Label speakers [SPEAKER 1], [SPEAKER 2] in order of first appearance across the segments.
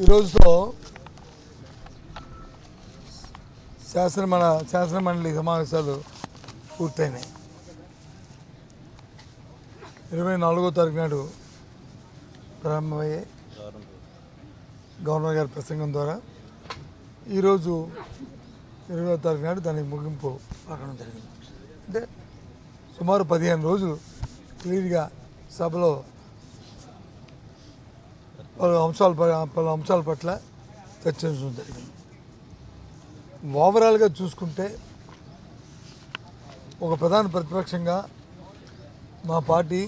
[SPEAKER 1] ఈరోజుతో శాసనమండలి సమావేశాలు పూర్తయినాయి. 24వ తారీఖు నాడు ప్రారంభమయ్యే గవర్నర్ గారి ప్రసంగం ద్వారా ఈరోజు 20వ తారీఖు నాడు దానికి ముగింపు పలకడం జరిగింది. అంటే సుమారు 15 రోజులు క్లియర్గా సభలో పలు అంశాల పట్ల చర్చించడం జరిగింది. ఓవరాల్గా చూసుకుంటే ఒక ప్రధాన ప్రతిపక్షంగా మా పార్టీ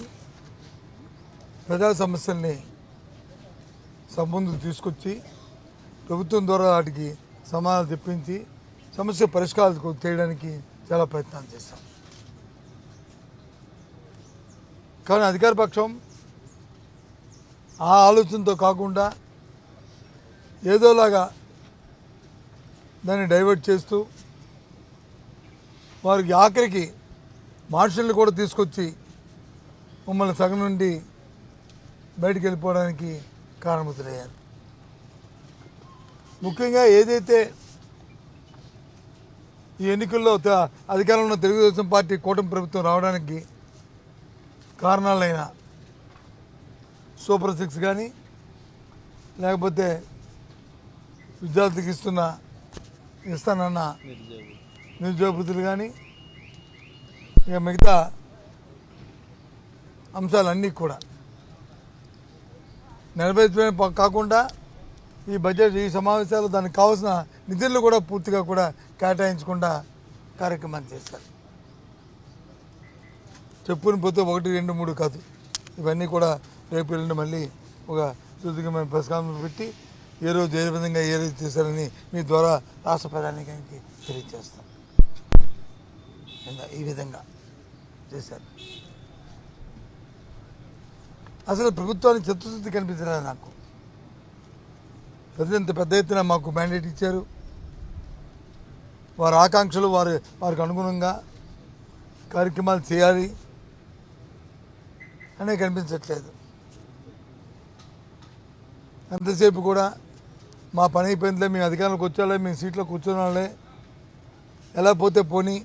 [SPEAKER 1] ప్రజా సమస్యల్ని ముందుకు తీసుకొచ్చి ప్రభుత్వం ద్వారా వాటికి సమాధానం తెప్పించి సమస్య పరిష్కారాలు చేయడానికి చాలా ప్రయత్నాలు చేశాం. కానీ అధికార పక్షం ఆ ఆలోచనతో కాకుండా ఏదోలాగా దాన్ని డైవర్ట్ చేస్తూ వారికి ఆఖరికి మార్షల్ని కూడా తీసుకొచ్చి మమ్మల్ని సగం నుండి బయటికి వెళ్ళిపోవడానికి కారణమవుతున్నాయారు. ముఖ్యంగా ఏదైతే ఈ ఎన్నికల్లో అధికారంలో ఉన్న తెలుగుదేశం పార్టీ కూటమి ప్రభుత్వం రావడానికి కారణాలైన సూపర్ 6 కానీ లేకపోతే విద్యార్థికి ఇస్తానన్న నిరుద్యోగ వృత్తులు కానీ ఇక మిగతా అంశాలన్నీ కూడా నెరవేర్చడమే కాకుండా ఈ బడ్జెట్ ఈ సమావేశాలు దానికి కావాల్సిన నిధులను కూడా పూర్తిగా కూడా కేటాయించకుండా కార్యక్రమాన్ని చేశారు. చెప్పుని పోతే 1, 2, 3 కాదు, ఇవన్నీ కూడా రేపు వెళ్ళిన మళ్ళీ ఒక సుదీర్ఘమైన ప్రెస్ కాన్ఫరెన్స్ పెట్టి ఏ రోజు ఏ విధంగా ఏ రోజు చేశారని మీ ద్వారా రాష్ట్ర ప్రధానికి తెలియజేస్తాం. ఈ విధంగా చేశారు. అసలు ప్రభుత్వానికి చిత్తశుద్ధి కనిపించలేదు నాకు. ప్రజలంత పెద్ద ఎత్తున మాకు మ్యాండేట్ ఇచ్చారు. వారి ఆకాంక్షలు వారికి అనుగుణంగా కార్యక్రమాలు చేయాలి అనే కనిపించట్లేదు. ఎంతసేపు కూడా మా పని అయిపోయిందిలే, మేము అధికారంలోకి వచ్చాలే, మేము సీట్లో కూర్చోనాలే, ఎలా పోతే పోనీ,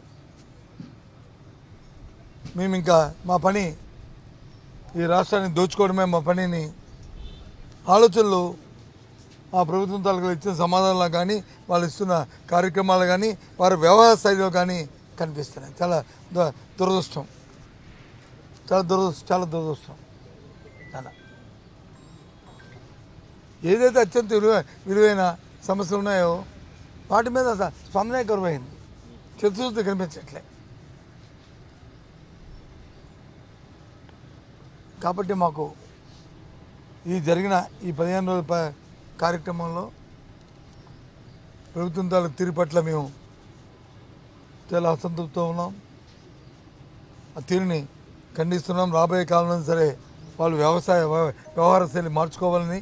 [SPEAKER 1] మేము ఇంకా మా పని ఈ రాష్ట్రాన్ని దోచుకోవడమే మా పనిని ఆలోచనలు ఆ ప్రభుత్వం తాలూకు ఇచ్చిన సమాధానాలు కానీ వాళ్ళు ఇస్తున్న కార్యక్రమాలు కానీ వారి వ్యవహార శైలిలో కానీ కనిపిస్తున్నాయి. చాలా దురదృష్టం, చాలా దురదృష్టం. చాలా ఏదైతే అత్యంత విలువైన సమస్యలు ఉన్నాయో వాటి మీద స్పందనే కరువైంది. చిత్తశుద్ధి కనిపించట్లే. కాబట్టి మాకు ఈ జరిగిన ఈ 15 రోజుల కార్యక్రమంలో ప్రభుత్వం తాలూకు తీరు పట్ల మేము చాలా అసంతృప్తితో ఉన్నాం. ఆ తీరుని ఖండిస్తున్నాం. రాబోయే కాలంలో సరే వాళ్ళు వ్యవహార శైలి మార్చుకోవాలని,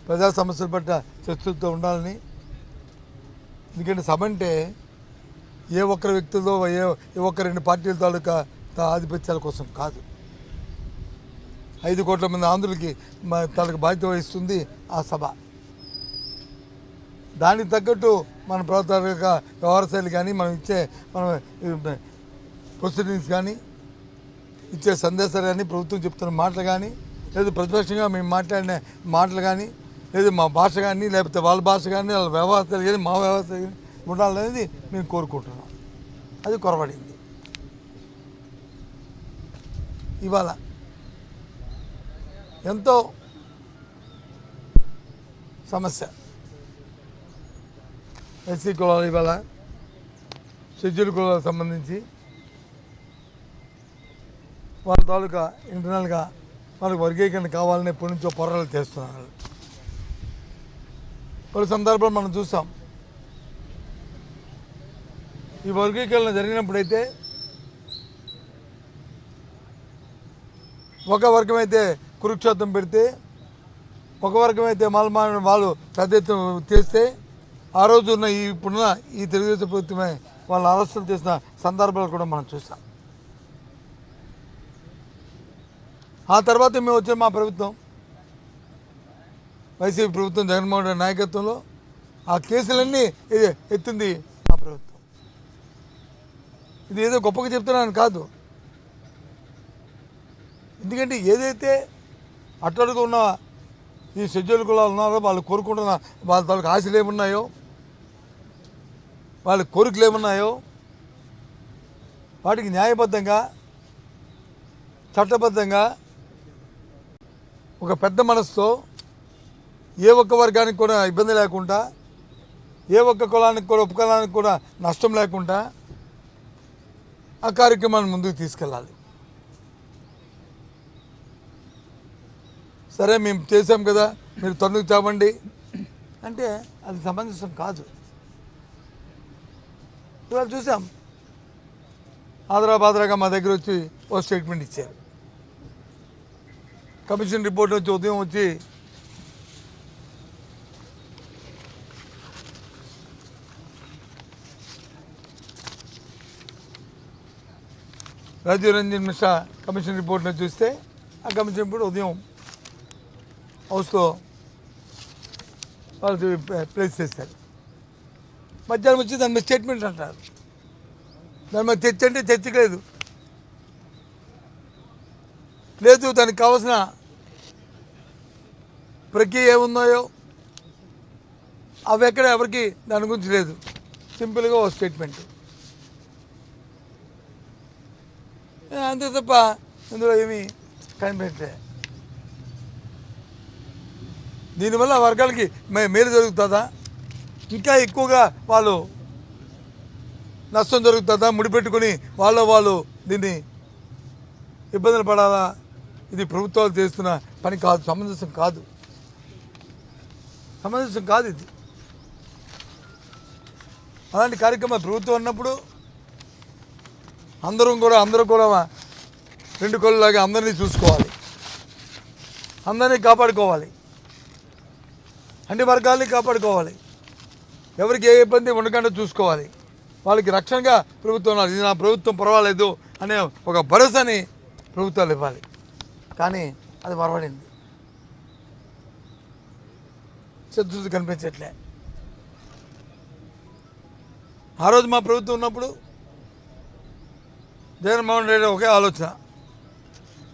[SPEAKER 1] ప్రజా సమస్యల పట్ల చర్చలతో ఉండాలని. ఎందుకంటే సభ అంటే ఏ ఒక్కరి వ్యక్తులతో ఏ ఒక్క 2 పార్టీల తాలూకా ఆధిపత్యాల కోసం కాదు. 5 కోట్ల మంది ఆంధ్రులకి తాలూకు బాధ్యత వహిస్తుంది ఆ సభ. దానికి తగ్గట్టు మన ప్రభుత్వ వ్యవహార శైలి కానీ మనం ఇచ్చే ప్రొసీడింగ్స్ కానీ ఇచ్చే సందేశాలు కానీ ప్రభుత్వం చెప్తున్న మాటలు కానీ లేదా ప్రతిపక్షంగా మేము మాట్లాడిన మాటలు కానీ లేదా మా భాష కానీ లేకపోతే వాళ్ళ భాష కానీ వాళ్ళ వ్యవహారాలు కానీ మా వ్యవస్థ కానీ ఉండాలనేది మేము కోరుకుంటున్నాం. అది కొరబడింది. ఇవాళ ఎంతో సమస్య. ఎస్సీ కులాలు ఇవాళ షెడ్యూల్ కులాలకు సంబంధించి వాళ్ళ తాలూకా ఇంటర్నల్గా వాళ్ళకి వర్గీకరణ కావాలని ఎప్పటి నుంచో పోరాటాలు చేస్తున్నారు. కొన్ని సందర్భాలు మనం చూసాం. ఈ వర్గీకరణ జరిగినప్పుడైతే ఒక వర్గం అయితే కురుక్షేత్రం పెడితే, ఒక వర్గం అయితే వాళ్ళు పెద్ద ఎత్తున చేస్తే ఆ రోజు ఉన్న ఇప్పుడున్న ఈ తెలుగుదేశం ప్రభుత్వమే వాళ్ళని అరెస్టులు చేసిన సందర్భాలు కూడా మనం చూసాం. ఆ తర్వాత మేము వచ్చే మా ప్రభుత్వం వైసీపీ ప్రభుత్వం జగన్మోహన్ రెడ్డి నాయకత్వంలో ఆ కేసులన్నీ ఎత్తింది మా ప్రభుత్వం. ఇది ఏదో గొప్పగా చెప్తున్నాను కాదు. ఎందుకంటే ఏదైతే అట్టడుగు ఉన్న ఈ షెడ్యూల్ కులాలు ఉన్నారో వాళ్ళు కోరుకుంటున్న వాళ్ళ తాలూకు ఆశలు ఏమున్నాయో, వాళ్ళ కోరికలు ఏమున్నాయో వాటికి న్యాయబద్ధంగా చట్టబద్ధంగా ఒక పెద్ద మనసుతో ఏ ఒక్క వర్గానికి కూడా ఇబ్బంది లేకుండా, ఏ ఒక్క కులానికి కూడా ఉపకులానికి కూడా నష్టం లేకుండా ఆ కార్యక్రమాన్ని ముందుకు తీసుకెళ్ళాలి. సరే మేము చేసాం కదా, మీరు తన్నుకు చావండి అంటే అది సమంజసం కాదు. ఇవాళ చూసాం, ఆదరాబాదరాగా మా దగ్గర వచ్చి ఓ స్టేట్మెంట్ ఇచ్చారు. కమిషన్ రిపోర్ట్ వచ్చి ఉదయం వచ్చి రాజీవ్ రంజన్ మిశ్రా కమిషన్ రిపోర్ట్ని చూస్తే ఆ కమిషన్ రిపోర్ట్ ఉదయం హౌస్లో వాళ్ళు ప్లేస్ చేశారు. మధ్యాహ్నం వచ్చి దాని మీద స్టేట్మెంట్ అంటారు. దాని మీద చర్చ అంటే చర్చ లేదు దానికి కావాల్సిన ప్రక్రియ ఏమున్నాయో అవి ఎక్కడ ఎవరికి దాని గురించి లేదు. సింపుల్గా ఓ స్టేట్మెంట్ అంతే తప్ప ఇందులో ఏమీ కనిపెట్టే. దీనివల్ల వర్గాలకి మేలు జరుగుతుందా, ఇంకా ఎక్కువగా వాళ్ళు నష్టం జరుగుతుందా, ముడిపెట్టుకుని వాళ్ళు దీన్ని ఇబ్బందులు పడాలా? ఇది ప్రభుత్వాలు చేస్తున్న పని కాదు, సమంజసం కాదు ఇది. అలాంటి కార్యక్రమం ప్రభుత్వం ఉన్నప్పుడు అందరూ కూడా రెండు కళ్ళలాగా అందరినీ చూసుకోవాలి, అందరినీ కాపాడుకోవాలి, అన్ని వర్గాల్ని కాపాడుకోవాలి, ఎవరికి ఏ ఇబ్బంది ఉండకుండా చూసుకోవాలి. వాళ్ళకి రక్షణగా ప్రభుత్వం ఇది నా ప్రభుత్వం పర్వాలేదు అనే ఒక భరోసాని ప్రభుత్వాలు ఇవ్వాలి. కానీ అది మరవడింది, చిత్తశుద్ధి కనిపించట్లే. ఆ రోజు మా ప్రభుత్వం ఉన్నప్పుడు జగన్మోహన్ రెడ్డి ఒకే ఆలోచన,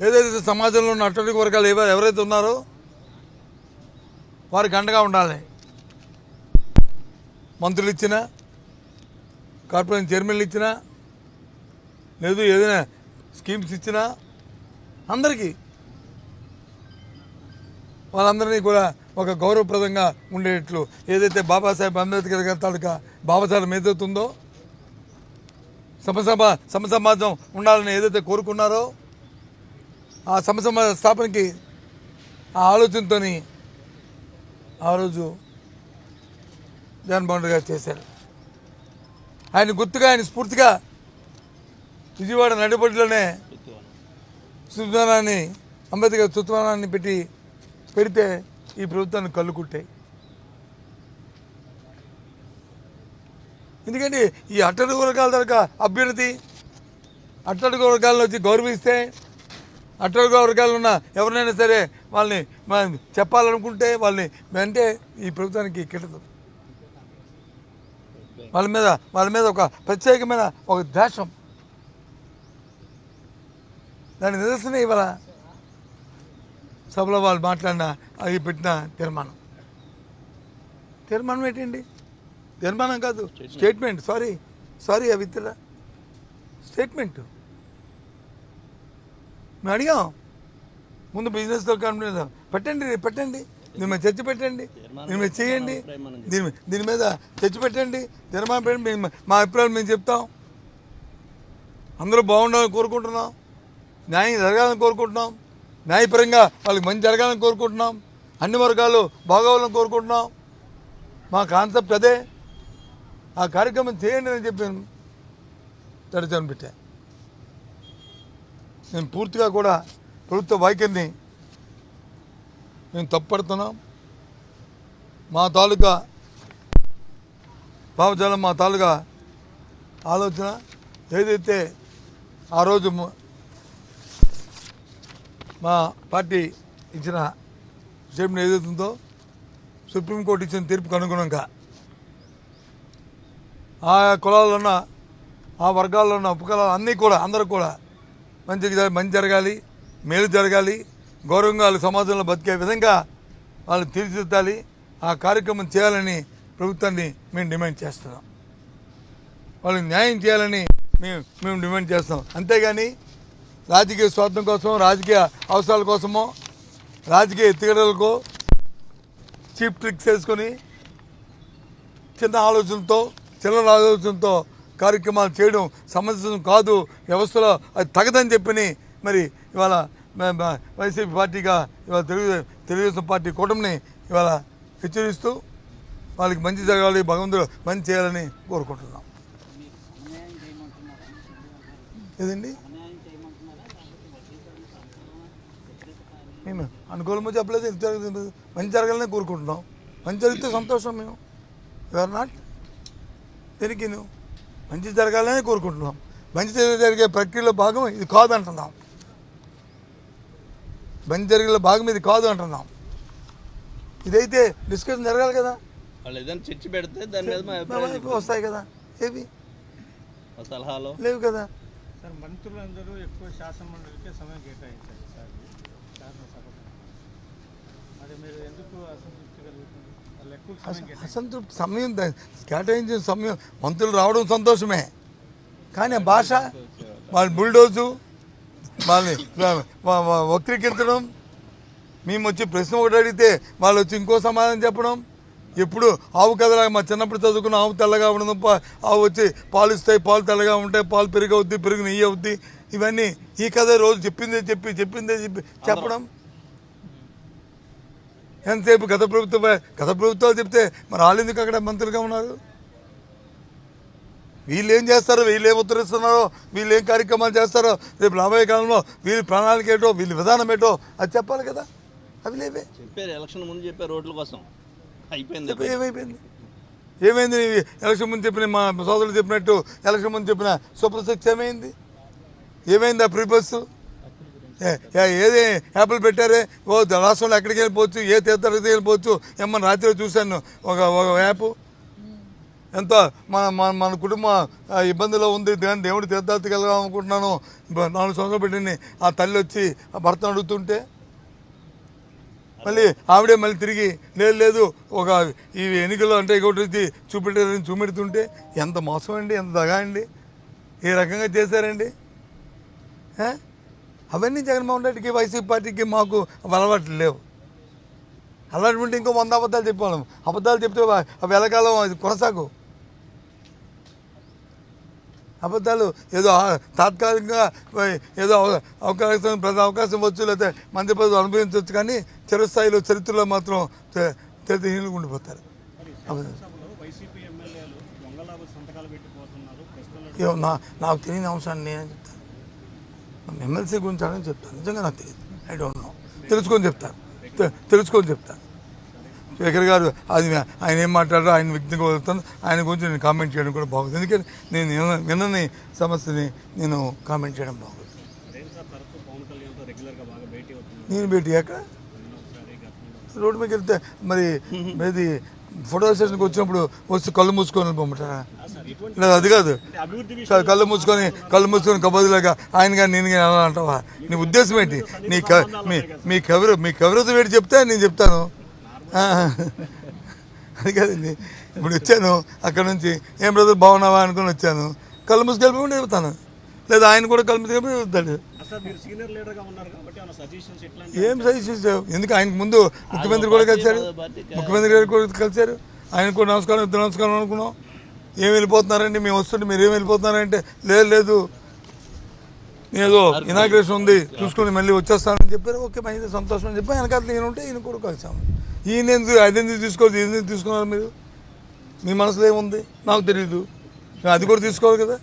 [SPEAKER 1] ఏదైతే సమాజంలో ఉన్న అట్టడుగు వర్గాలు ఎవరైతే ఉన్నారో వారికి అండగా ఉండాలి. మంత్రులు ఇచ్చినా, కార్పొరేషన్ చైర్మన్లు ఇచ్చినా, లేదు ఏదైనా స్కీమ్స్ ఇచ్చినా అందరికీ వాళ్ళందరినీ కూడా ఒక గౌరవప్రదంగా ఉండేట్లు ఏదైతే బాబాసాహెబ్ అంబేద్కర్ గారి తాలూకా భావజాలం ఏదైతుందో సమసమాజం ఉండాలని ఏదైతే కోరుకున్నారో ఆ సమసమాజ స్థాపనకి ఆ ఆలోచనతో ఆ రోజు జగన్మోహన్ రెడ్డి గారు చేశారు. ఆయన గుర్తుగా, ఆయన స్ఫూర్తిగా విజయవాడ నడిబొడ్డులోనే శుద్ధానాన్ని, అంబేద్కర్ శుద్ధానాన్ని పెడితే ఈ ప్రభుత్వాన్ని కళ్ళు కుట్టాయి. ఎందుకంటే ఈ అట్టడుగు వర్గాల దాకా అభ్యున్నతి, అట్టడుగు వర్గాలను వచ్చి గౌరవిస్తే, అట్టడుగు వర్గాలు ఉన్న ఎవరినైనా సరే వాళ్ళని మనం చెప్పాలనుకుంటే వాళ్ళని అంటే ఈ ప్రభుత్వానికి కిట్టదు. వాళ్ళ మీద ఒక ప్రత్యేకమైన ఒక ద్వేషం. దాని నిదర్శనం ఇవాళ సభలో వాళ్ళు మాట్లాడిన అవి పెట్టిన తీర్మానం ఏంటండి? తీర్మానం కాదు, స్టేట్మెంట్. సారీ అవి స్టేట్మెంట్. మేము అడిగాం ముందు బిజినెస్తో కంపెనీ పెట్టండి, దీని మీద చర్చ పెట్టండి, దీని మీద చేయండి, దీని మీద చర్చ పెట్టండి, తీర్మానం పెట్టండి, మా అభిప్రాయాలు మేము చెప్తాం. అందరూ బాగుండాలని కోరుకుంటున్నాం, న్యాయం జరగాలని కోరుకుంటున్నాం, న్యాయపరంగా వాళ్ళకి మంచి జరగాలని కోరుకుంటున్నాం, అన్ని వర్గాలు బాగోవాలని కోరుకుంటున్నాం. మా కాన్సెప్ట్ అదే. ఆ కార్యక్రమం చేయండి అని చెప్పాను, తడిచాను పెట్టా. నేను పూర్తిగా కూడా ప్రభుత్వ వైఖరిని మేము తప్పుపడుతున్నాం. మా తాలూకా భావజాలం, మా తాలూకా ఆలోచన ఏదైతే ఆ రోజు మా పార్టీ ఇచ్చిన స్టేట్మెంట్ ఏదైతుందో సుప్రీంకోర్టు ఇచ్చిన తీర్పుకు అనుగుణంగా ఆ కులాల్లో ఉన్న ఆ వర్గాల్లో ఉన్న ఉపకులాలు అన్నీ కూడా అందరూ కూడా మంచి జరగాలి, మేలు జరగాలి, గౌరవంగా వాళ్ళు సమాజంలో బతికే విధంగా వాళ్ళు తీర్చిదిద్దాలి. ఆ కార్యక్రమం చేయాలని ప్రభుత్వాన్ని మేము డిమాండ్ చేస్తున్నాం. వాళ్ళకి న్యాయం చేయాలని మేము డిమాండ్ చేస్తాం. అంతేగాని రాజకీయ స్వార్థం కోసం, రాజకీయ అవసరాల కోసమో, రాజకీయ ఎత్తుగడలకో చీప్ ట్రిక్స్ వేసుకొని చిన్న ఆలోచనతో కార్యక్రమాలు చేయడం సమంజసం కాదు. వ్యవస్థలో అది తగదని చెప్పని మరి ఇవాళ వైసీపీ పార్టీగా ఇవాళ తెలుగుదేశం పార్టీ కూటమిని ఇవాళ హెచ్చరిస్తూ వాళ్ళకి మంచి జరగాలి, భగవంతుడు మంచి చేయాలని కోరుకుంటున్నాం. ఏదండి మేము అనుకూలమో చెప్పలేదు, మంచి జరగాలని కోరుకుంటున్నాం. మంచి జరిగితే సంతోషం. మేము యూఆర్ నాట్ దేనికి మంచి జరగాలని కోరుకుంటున్నాం. మంచి జరిగే ప్రక్రియలో భాగం ఇది కాదు అంటున్నాం. మంచి జరిగే భాగం ఇది కాదు అంటున్నాం. ఇదైతే డిస్కషన్ జరగాలి కదా,
[SPEAKER 2] వాళ్ళు ఏదైనా చర్చ పెడితే దాని మీద
[SPEAKER 1] వస్తాయి కదా. ఏవి
[SPEAKER 2] సలహాలు
[SPEAKER 1] లేవు కదా
[SPEAKER 3] సార్. మంత్రులందరూ ఎక్కువ శాసనమండలికే సమయం కేటాయించారు సార్ శాసనసభకు. మరి మీరు ఎందుకు అసంతృప్తి కలుగుతుంది? వాళ్ళు ఎక్కువ సమయం
[SPEAKER 1] అసంతృప్తి సమయం కేటాయించిన సమయం మంత్రులు రావడం సంతోషమే, కానీ ఆ భాష వాళ్ళ బుల్డోజు వాళ్ళని వక్రీకరించడం, మేము వచ్చి ప్రశ్న ఒకటి అడిగితే వాళ్ళు వచ్చి ఇంకో సమాధానం చెప్పడం. ఎప్పుడు ఆవు కథలాగా మా చిన్నప్పుడు చదువుకున్న ఆవు తెల్లగా ఉండదు, ఆవు వచ్చి పాలు ఇస్తాయి, పాలు తెల్లగా ఉంటాయి, పాలు పెరుగు అవుద్ది, పెరుగు నెయ్యి అవుద్ది. ఇవన్నీ ఈ కథ రోజు చెప్పిందే చెప్పి చెప్పడం. ఎంతసేపు గత ప్రభుత్వాలు చెప్తే మరి వాళ్ళు ఎందుకు అక్కడ మంత్రులుగా ఉన్నారు? వీళ్ళు ఏం చేస్తారో, వీళ్ళు ఏం ఉత్తరిస్తున్నారో, వీళ్ళు ఏం కార్యక్రమాలు చేస్తారో, రేపు రాబోయే కాలంలో వీళ్ళ ప్రణాళిక ఏంటో, వీళ్ళ విధానం ఏంటో అది చెప్పాలి కదా. అవి లేవే.
[SPEAKER 2] చెప్పారు ఎలక్షన్ ముందు చెప్పారు రోడ్ల కోసం. అయిపోయింది.
[SPEAKER 1] ఏమైంది? ఎలక్షన్ ముందు చెప్పిన మా సోదరులు చెప్పినట్టు ఎలక్షన్ ముందు చెప్పిన సూపర్ సిక్స్ ఏమైంది? ఆ ఫ్రీ బస్సు ఏది యాప్లు పెట్టారే, రాష్ట్రంలో ఎక్కడికి వెళ్ళిపోవచ్చు, ఏ తీర్థాలకి వెళ్ళిపోవచ్చు. ఏమన్నా రాత్రిలో చూశాను ఒక యాప్. ఎంతో మన కుటుంబం ఇబ్బందిలో ఉంది, దేవుడి తీర్థాలకి వెళ్దాం అనుకుంటున్నాను, 4 సంవత్సరాలు పెట్టింది. ఆ తల్లి వచ్చి ఆ భర్తను అడుగుతుంటే మళ్ళీ ఆవిడే మళ్ళీ తిరిగి లేదు ఒక ఈ ఎన్నికల్లో అంటే ఇంకోటి చూపెడుతుంటే ఎంత మోసం అండి, ఎంత దగా అండి, ఏ రకంగా చేశారండి. అవన్నీ జగన్మోహన్ రెడ్డికి, వైసీపీ పార్టీకి మాకు అలవాట్లు లేవు. అలవాటు ఉంటే ఇంకో 100 అబద్ధాలు చెప్పాము. అబద్ధాలు చెప్తే అవి ఎలకాలం అది కొనసాగు. అబద్ధాలు ఏదో తాత్కాలికంగా ఏదో అవకాశం వచ్చు, లేకపోతే మంత్రి పదవి అనుభవించవచ్చు, కానీ చిరస్థాయిలో చరిత్రలో మాత్రం చరిత్రహీనులు ఉండిపోతారు. నాకు తెలియని అంశాన్ని నేను చెప్తాను. ఎమ్మెల్సీ గురించి అని చెప్తాను. నిజంగా నాకు తెలియదు. I don't know. తెలుసుకొని చెప్తాను. స్పీకర్ గారు అది ఆయన ఏం మాట్లాడారో ఆయన వ్యక్తిగా వదులుతాను. ఆయన గురించి నేను కామెంట్ చేయడం కూడా బాగుంది. ఎందుకంటే నేను వినని సమస్యని నేను కామెంట్ చేయడం బాగుంది. నేను భేటీ అక్కడ రోడ్డు మీద వెళ్తే మరి ఇది ఫోటో సెషన్కి వచ్చినప్పుడు వచ్చి కళ్ళు మూసుకొని పంపటారా? లేదు, అది కాదు. కళ్ళు మూసుకొని కబోదిలాగా ఆయన కానీ నేను కానీ అలా అంటావా? నీ ఉద్దేశం ఏంటి? మీ కవిరత వేడి చెప్తే నేను చెప్తాను. అది కాదండి. ఇప్పుడు వచ్చాను అక్కడ నుంచి, ఏం బ్రదర్ బాగున్నావా అనుకుని వచ్చాను. కళ్ళు మూసుకెళ్ళిపోయి చెప్తాను. లేదా ఆయన కూడా కళ్ళు మూసుకెళ్ళిపోయి చెప్తాడు. ఏం సజెషన్స్? ఎందుకు ఆయనకు ముందు ముఖ్యమంత్రి కూడా కలిశారు, ముఖ్యమంత్రి గారు కూడా కలిశారు. ఆయన కూడా నమస్కారం అనుకున్నాం. ఏం వెళ్ళిపోతున్నారండి, మేము వస్తుంటే మీరు ఏం వెళ్ళిపోతున్నారంటే లేదు ఏదో ఇనాగ్రేషన్ ఉంది చూసుకొని మళ్ళీ వచ్చేస్తానని చెప్పారు. ఓకే, మంచిది, సంతోషం అని చెప్పి వెనకాల నేను ఉంటే ఈయన కూడా కలిసాము. ఈయన అదెందుకు తీసుకోవాలి, ఇది తీసుకున్నారు మీరు? మీ మనసులో ఏముంది నాకు తెలీదు. అది కూడా తీసుకోవాలి కదా.